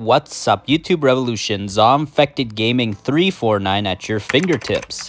What's up, YouTube Revolution? ZombfectedGaming 349 at your fingertips.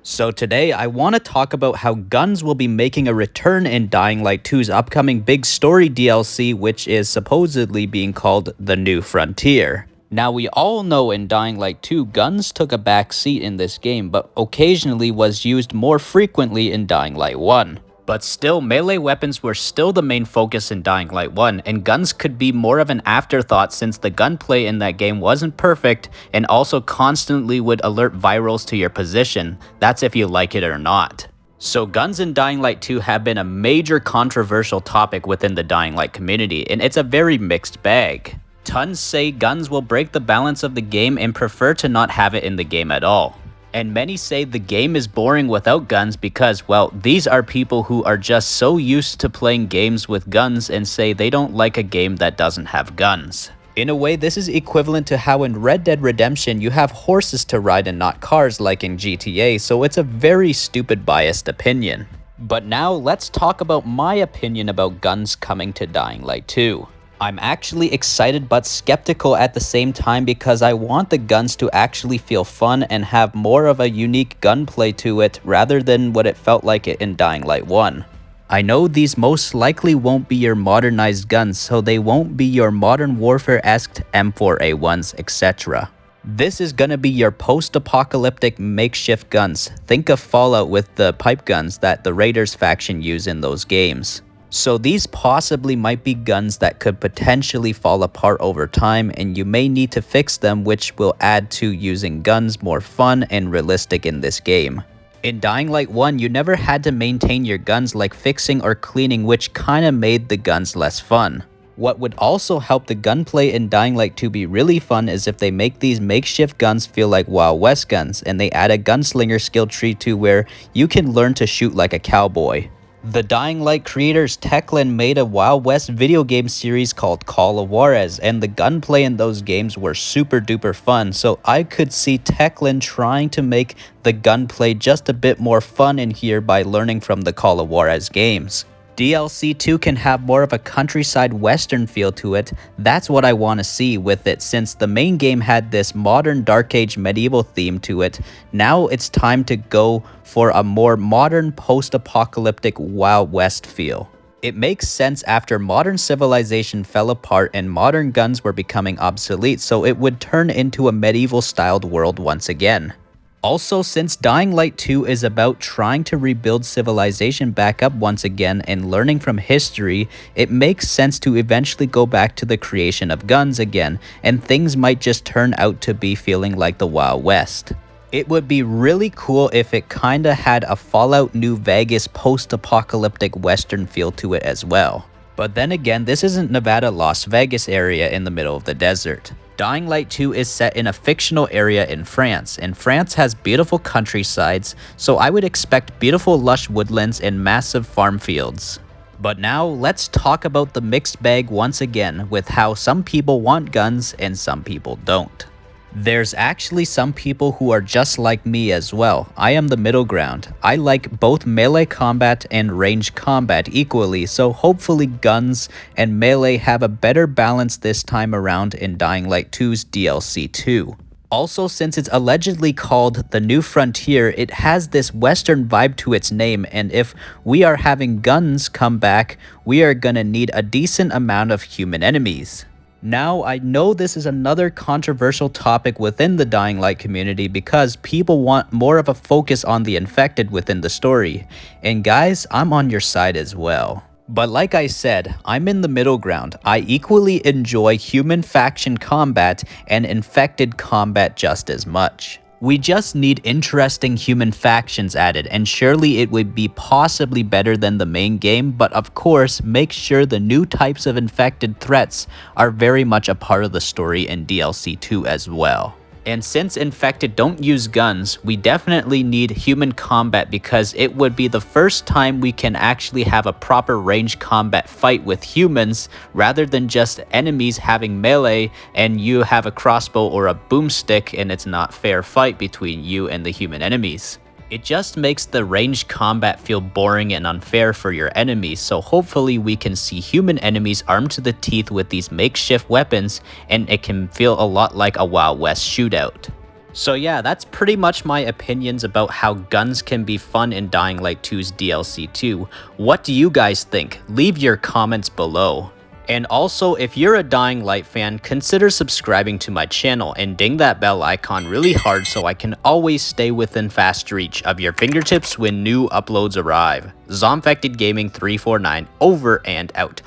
So today, I want to talk about how guns will be making a return in Dying Light 2's upcoming big story DLC, which is supposedly being called The New Frontier. Now, we all know in Dying Light 2, guns took a back seat in this game, but occasionally was used more frequently in Dying Light 1. But still, melee weapons were still the main focus in Dying Light 1, and guns could be more of an afterthought since the gunplay in that game wasn't perfect and also constantly would alert virals to your position. That's if you like it or not. So guns in Dying Light 2 have been a major controversial topic within the Dying Light community, and it's a very mixed bag. Tons say guns will break the balance of the game and prefer to not have it in the game at all. And many say the game is boring without guns because, well, these are people who are just so used to playing games with guns and say they don't like a game that doesn't have guns. In a way, this is equivalent to how in Red Dead Redemption you have horses to ride and not cars like in GTA, so it's a very stupid biased opinion. But now let's talk about my opinion about guns coming to Dying Light 2. I'm actually excited but skeptical at the same time because I want the guns to actually feel fun and have more of a unique gunplay to it rather than what it felt like it in Dying Light 1. I know these most likely won't be your modernized guns, so they won't be your Modern Warfare-esque M4A1s, etc. This is gonna be your post-apocalyptic makeshift guns. Think of Fallout with the pipe guns that the Raiders faction use in those games. So these possibly might be guns that could potentially fall apart over time, and you may need to fix them, which will add to using guns more fun and realistic in this game. In Dying Light 1, you never had to maintain your guns like fixing or cleaning, which kinda made the guns less fun. What would also help the gunplay in Dying Light 2 be really fun is if they make these makeshift guns feel like Wild West guns, and they add a Gunslinger Skill Tree to where you can learn to shoot like a cowboy. The Dying Light creators Techland made a Wild West video game series called Call of Juarez, and the gunplay in those games were super duper fun, so I could see Techland trying to make the gunplay just a bit more fun in here by learning from the Call of Juarez games. DLC 2 can have more of a countryside western feel to it. That's what I want to see with it, since the main game had this modern dark age medieval theme to it. Now it's time to go for a more modern post-apocalyptic Wild West feel. It makes sense after modern civilization fell apart and modern guns were becoming obsolete, so it would turn into a medieval styled world once again. Also, since Dying Light 2 is about trying to rebuild civilization back up once again and learning from history, it makes sense to eventually go back to the creation of guns again, and things might just turn out to be feeling like the Wild West. It would be really cool if it kinda had a Fallout New Vegas post-apocalyptic western feel to it as well. But then again, this isn't Nevada Las Vegas area in the middle of the desert. Dying Light 2 is set in a fictional area in France, and France has beautiful countrysides, so I would expect beautiful lush woodlands and massive farm fields. But now, let's talk about the mixed bag once again, with how some people want guns and some people don't. There's actually some people who are just like me as well. I am the middle ground. I like both melee combat and range combat equally, so hopefully guns and melee have a better balance this time around in Dying Light 2's DLC 2. Also, since it's allegedly called The New Frontier, it has this western vibe to its name, and if we are having guns come back, we are gonna need a decent amount of human enemies. Now, I know this is another controversial topic within the Dying Light community because people want more of a focus on the infected within the story. And guys, I'm on your side as well. But like I said, I'm in the middle ground. I equally enjoy human faction combat and infected combat just as much. We just need interesting human factions added, and surely it would be possibly better than the main game, but of course, make sure the new types of infected threats are very much a part of the story in DLC 2 as well. And since infected don't use guns, we definitely need human combat because it would be the first time we can actually have a proper range combat fight with humans rather than just enemies having melee and you have a crossbow or a boomstick and it's not fair fight between you and the human enemies. It just makes the ranged combat feel boring and unfair for your enemies, so hopefully we can see human enemies armed to the teeth with these makeshift weapons, and it can feel a lot like a Wild West shootout. So yeah, that's pretty much my opinions about how guns can be fun in Dying Light 2's DLC 2. What do you guys think? Leave your comments below. And also, if you're a Dying Light fan, consider subscribing to my channel and ding that bell icon really hard so I can always stay within fast reach of your fingertips when new uploads arrive. ZombfectedGaming 349 over and out.